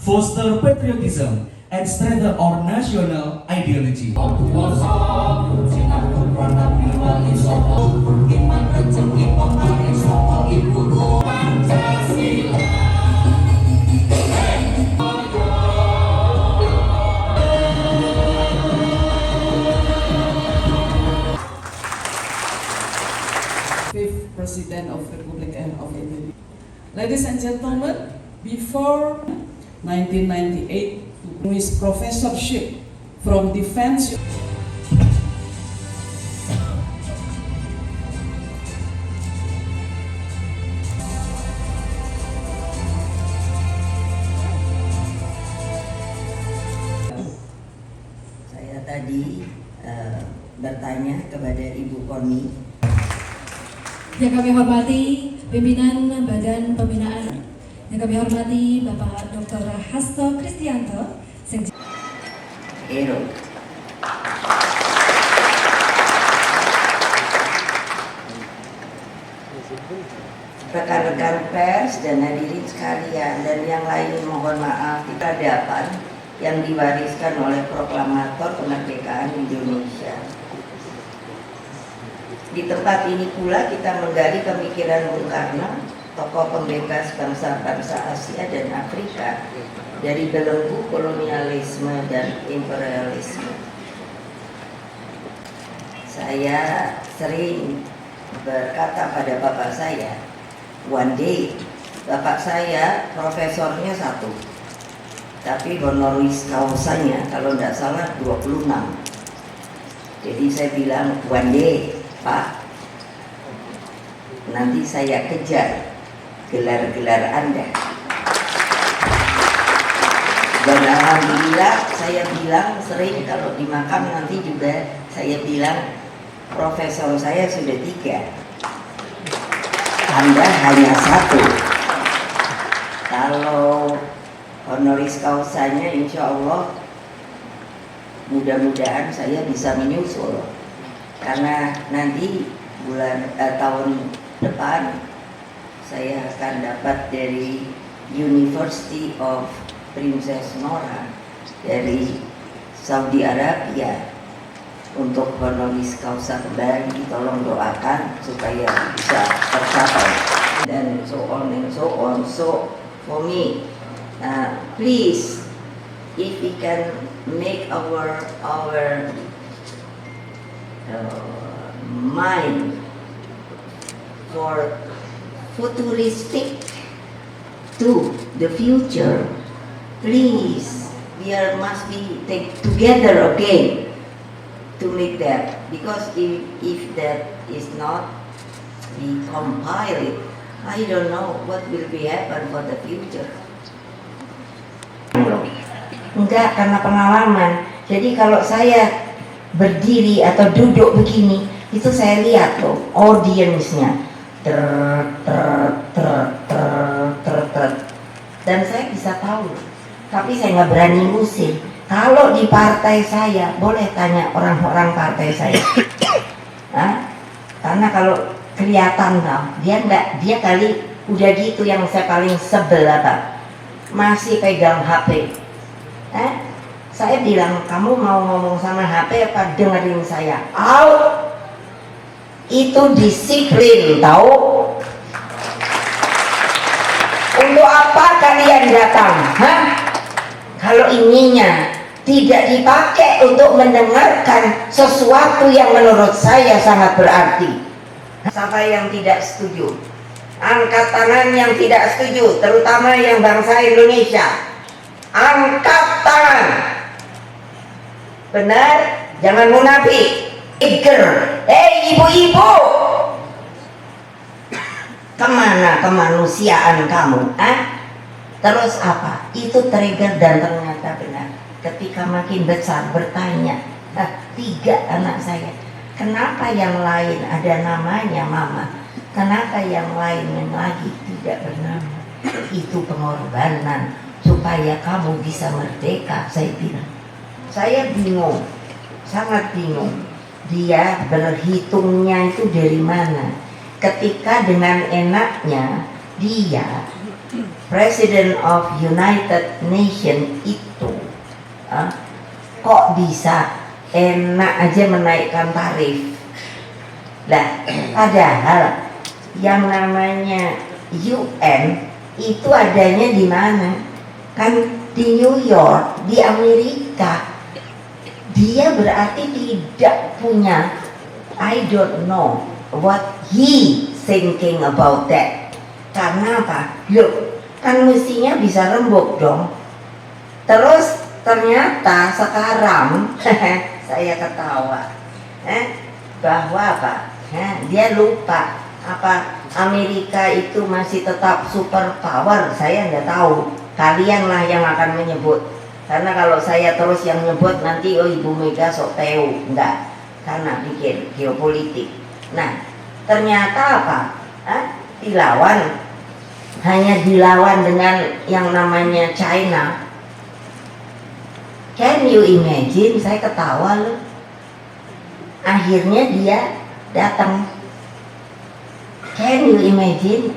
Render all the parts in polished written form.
foster patriotism, and strengthen our national ideology. Fifth President of Republic of Indonesia. Ladies and gentlemen, before 1998 to his professorship from Defense. Saya tadi bertanya kepada Ibu Koni. Yang kami hormati pimpinan Badan Pembinaan, yang kami hormati Bapak Dr. Hasto Kristianto, Ero. Rekan-rekan pers dan hadirin sekalian dan yang lain, mohon maaf kita dapat yang diwariskan oleh proklamator kemerdekaan Indonesia. Di tempat ini pula kita menggali pemikiran Bung Karno, tokoh pembebas bangsa-bangsa Asia dan Afrika dari belenggu kolonialisme dan imperialisme. Saya sering berkata pada bapak saya, one day bapak saya profesornya 1, tapi honoris causanya kalau tidak salah 26. Jadi saya bilang, one day Pak, nanti saya kejar gelar-gelar Anda. Dan alhamdulillah saya bilang sering kalau di makam nanti juga saya bilang profesor saya sudah 3, Anda hanya 1. Kalau honoris causanya insya Allah mudah-mudahan saya bisa menyusul. Karena nanti tahun depan saya akan dapat dari University of Princess Nora dari Saudi Arabia untuk honoris causa kembali. Tolong doakan supaya bisa tercapai dan so on and so on. So for me, please, if we can make our mind for futuristic to the future, please, must be take together again to make that, because if that is not be compiled, I don't know what will be happen for the future. Enggak, karena pengalaman. Jadi kalau saya berdiri atau duduk begini, itu saya lihat loh audiensnya dan saya bisa tahu, tapi saya nggak berani ngusir. Kalau di partai saya, boleh tanya orang-orang partai saya. Karena kalau kelihatan dia kali udah gitu. Yang saya paling sebel apa, masih pegang HP. Saya bilang, kamu mau ngomong sama HP apa dengerin saya? Out. Itu disiplin, tahu? Untuk apa kalian datang? Kalau ininya tidak dipakai untuk mendengarkan sesuatu yang menurut saya sangat berarti. Siapa yang tidak setuju? Angkat tangan yang tidak setuju, terutama yang bangsa Indonesia. Angkat tangan. Benar? Jangan munafik. Ibu-ibu, kemana kemanusiaan kamu? Terus apa? Itu trigger dan ternyata benar. Ketika makin besar bertanya, 3 anak saya, kenapa yang lain ada namanya mama? Kenapa yang lain lagi tidak bernama? Itu pengorbanan supaya kamu bisa merdeka, saya bilang. Saya bingung, sangat bingung. Dia berhitungnya itu dari mana? Ketika dengan enaknya dia President of United Nation itu kok bisa enak aja menaikkan tarif. Lah, padahal yang namanya UN itu adanya di mana? Kan di New York, di Amerika. Dia berarti tidak punya, I don't know what he thinking about that. Karena apa? Loh, kan mestinya bisa rembuk dong. Terus ternyata sekarang saya ketawa bahwa apa? Dia lupa apa Amerika itu masih tetap super power. Saya nggak tahu, kalianlah yang akan menyebut. Karena kalau saya terus yang nyebut nanti Ibu Mega sok tahu, enggak, karena bikin geopolitik. Nah, ternyata apa? Dilawan, hanya dilawan dengan yang namanya China. Can you imagine? Saya ketawa loh. Akhirnya dia datang. Can you imagine?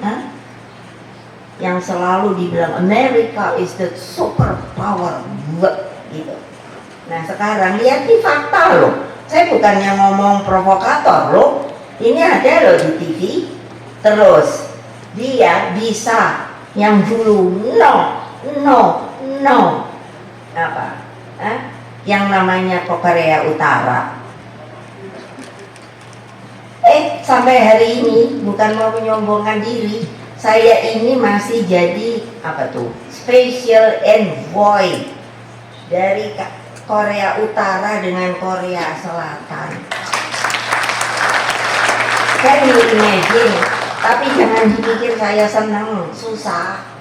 Yang selalu dibilang America is the superpower, gitu. Nah sekarang lihat di fakta loh. Saya bukannya ngomong provokator loh. Ini ada loh di TV. Terus dia bisa yang dulu no apa? Yang namanya Korea Utara. Sampai hari ini bukan mau menyombongkan diri, saya ini masih jadi apa tuh? Special envoy dari Korea Utara dengan Korea Selatan. Kan you imagine, tapi jangan dipikir saya senang, susah.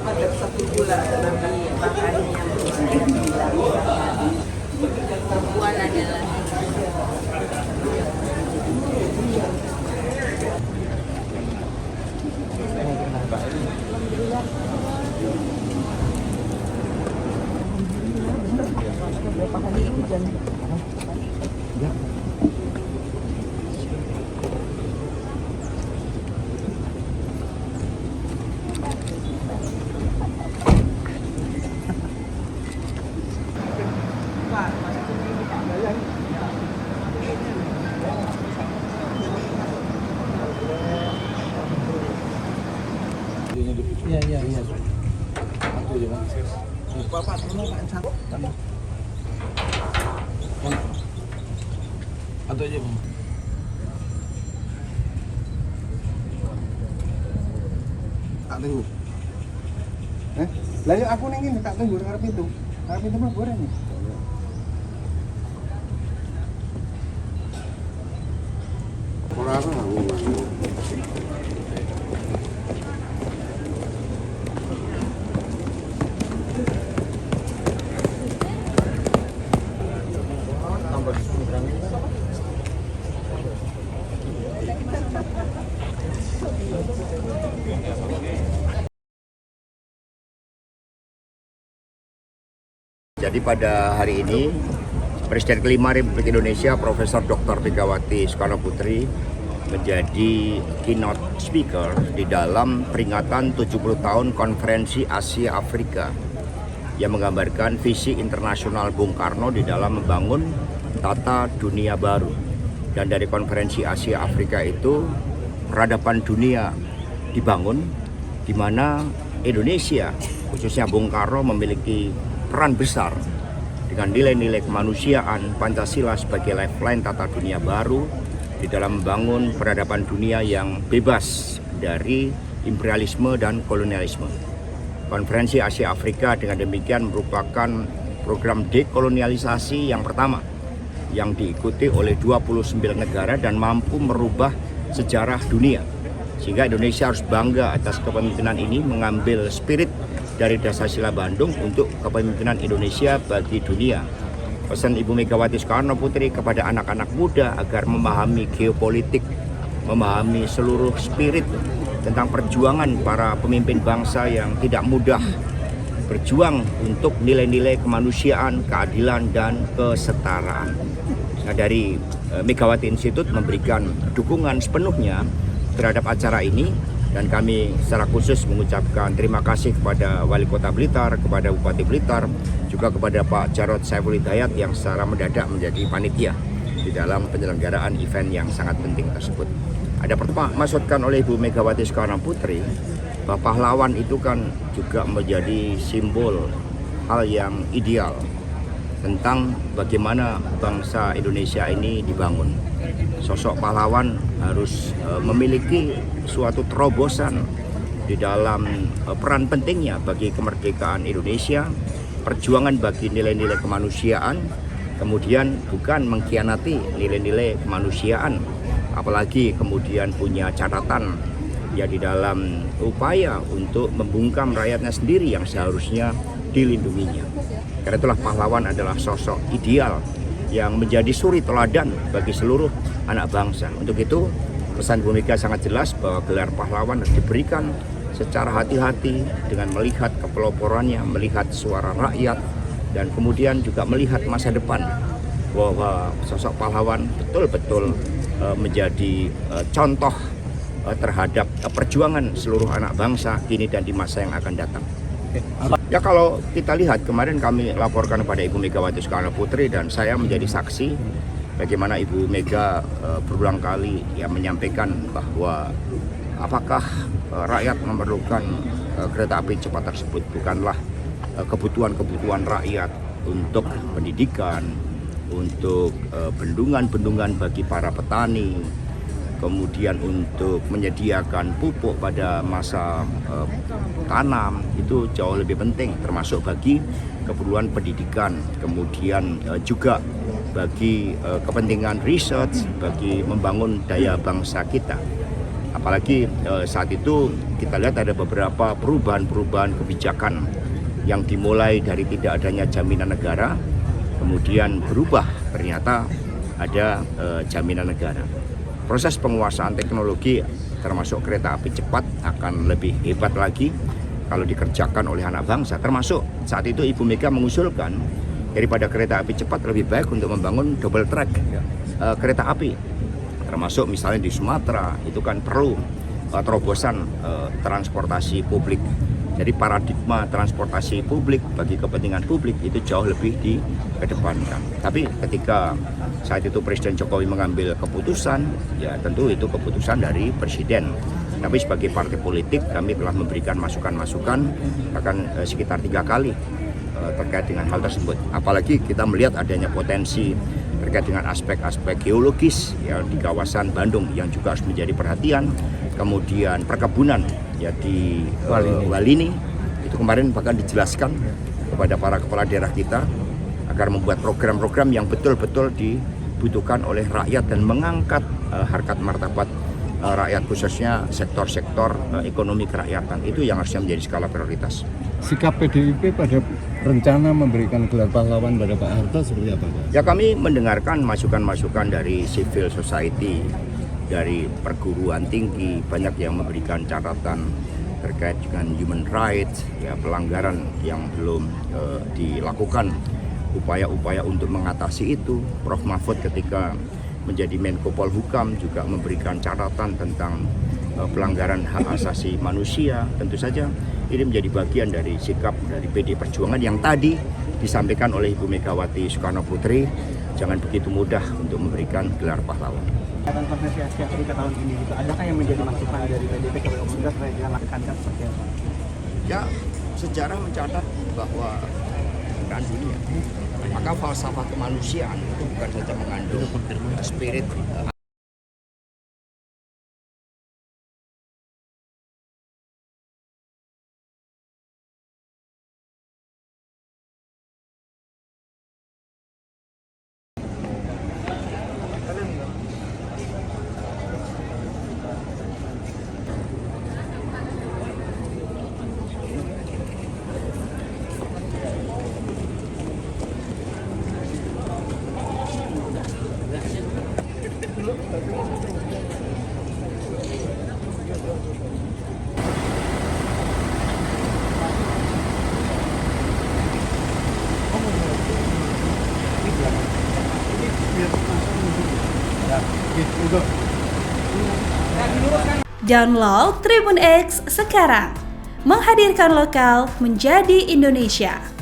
Ada satu bulan Nabi makannya perempuan adalah Iya. Bapak tolong Pak satu. Atau aja Bang. Tak tunggu. Lah yuk aku ning ngene tak tunggu ngarep pintu. Ngarep pintu mah goreng nih. Ora apa ngomong. Jadi pada hari ini Presiden kelima Republik Indonesia Profesor Dr. Megawati Soekarno Putri menjadi keynote speaker di dalam peringatan 70 tahun Konferensi Asia Afrika yang menggambarkan visi internasional Bung Karno di dalam membangun tata dunia baru. Dan dari Konferensi Asia Afrika itu peradaban dunia dibangun, di mana Indonesia khususnya Bung Karno memiliki peran besar dengan nilai-nilai kemanusiaan Pancasila sebagai lifeline tata dunia baru di dalam membangun peradaban dunia yang bebas dari imperialisme dan kolonialisme. Konferensi Asia Afrika dengan demikian merupakan program dekolonialisasi yang pertama yang diikuti oleh 29 negara dan mampu merubah sejarah dunia. Sehingga Indonesia harus bangga atas kepemimpinan ini, mengambil spirit dari Dasar-Sila Bandung untuk kepemimpinan Indonesia bagi dunia. Pesan Ibu Megawati Soekarno Putri kepada anak-anak muda agar memahami geopolitik, memahami seluruh spirit tentang perjuangan para pemimpin bangsa yang tidak mudah berjuang untuk nilai-nilai kemanusiaan, keadilan, dan kesetaraan. Nah, dari Megawati Institute memberikan dukungan sepenuhnya terhadap acara ini, dan kami secara khusus mengucapkan terima kasih kepada Wali Kota Blitar, kepada Bupati Blitar, juga kepada Pak Jarod Saiful Hidayat yang secara mendadak menjadi panitia di dalam penyelenggaraan event yang sangat penting tersebut. Ada pertama maksudkan oleh Ibu Megawati Soekarno Putri bahwa pahlawan itu kan juga menjadi simbol hal yang ideal tentang bagaimana bangsa Indonesia ini dibangun. Sosok pahlawan harus memiliki suatu terobosan di dalam peran pentingnya bagi kemerdekaan Indonesia, perjuangan bagi nilai-nilai kemanusiaan, kemudian bukan mengkhianati nilai-nilai kemanusiaan, apalagi kemudian punya catatan ya di dalam upaya untuk membungkam rakyatnya sendiri yang seharusnya dilindunginya. Karena itulah pahlawan adalah sosok ideal yang menjadi suri teladan bagi seluruh anak bangsa. Untuk itu pesan Bu Mega sangat jelas bahwa gelar pahlawan harus diberikan secara hati-hati dengan melihat kepeloporannya, melihat suara rakyat, dan kemudian juga melihat masa depan bahwa sosok pahlawan betul-betul menjadi contoh terhadap perjuangan seluruh anak bangsa kini dan di masa yang akan datang. Ya, kalau kita lihat kemarin kami laporkan kepada Ibu Megawati Soekarno Putri dan saya menjadi saksi bagaimana Ibu Mega berulang kali ya menyampaikan bahwa apakah rakyat memerlukan kereta api cepat tersebut, bukanlah kebutuhan-kebutuhan rakyat untuk pendidikan, untuk bendungan-bendungan bagi para petani, kemudian untuk menyediakan pupuk pada masa tanam, itu jauh lebih penting, termasuk bagi keperluan pendidikan, kemudian juga bagi kepentingan research, bagi membangun daya bangsa kita. Apalagi saat itu kita lihat ada beberapa perubahan-perubahan kebijakan yang dimulai dari tidak adanya jaminan negara, kemudian berubah ternyata ada jaminan negara. Proses penguasaan teknologi termasuk kereta api cepat akan lebih hebat lagi kalau dikerjakan oleh anak bangsa. Termasuk saat itu Ibu Mega mengusulkan daripada kereta api cepat lebih baik untuk membangun double track kereta api. Termasuk misalnya di Sumatera itu kan perlu terobosan transportasi publik. Jadi paradigma transportasi publik bagi kepentingan publik itu jauh lebih dikedepankan. Tapi ketika saat itu Presiden Jokowi mengambil keputusan, ya tentu itu keputusan dari Presiden. Tapi sebagai partai politik kami telah memberikan masukan-masukan bahkan sekitar 3 kali terkait dengan hal tersebut. Apalagi kita melihat adanya potensi terkait dengan aspek-aspek geologis ya di kawasan Bandung yang juga harus menjadi perhatian. Kemudian perkebunan ya di Walini itu kemarin bahkan dijelaskan kepada para kepala daerah kita agar membuat program-program yang betul-betul dibutuhkan oleh rakyat dan mengangkat harkat martabat rakyat, khususnya sektor-sektor ekonomi kerakyatan. Itu yang harusnya menjadi skala prioritas. Sikap PDIP pada rencana memberikan gelar pahlawan pada Pak Harto seperti apa, Pak? Ya, kami mendengarkan masukan-masukan dari civil society, dari perguruan tinggi, banyak yang memberikan catatan terkait dengan human rights, ya pelanggaran yang belum dilakukan, upaya-upaya untuk mengatasi itu. Prof. Mahfud ketika menjadi Menko Polhukam juga memberikan catatan tentang pelanggaran hak asasi manusia. Tentu saja ini menjadi bagian dari sikap dari PD Perjuangan yang tadi disampaikan oleh Ibu Megawati Soekarno Putri, jangan begitu mudah untuk memberikan gelar pahlawan. Konferensi Asia Afrika tahun ini itu adakah yang menjadi masukan dari PDIP kepada pemerintah terkait dengan langkah seperti apa? Ya, sejarah mencatat bahwa kan dunia, maka falsafah kemanusiaan itu bukan saja mengandung spirit Download Tribun X sekarang, menghadirkan lokal menjadi Indonesia.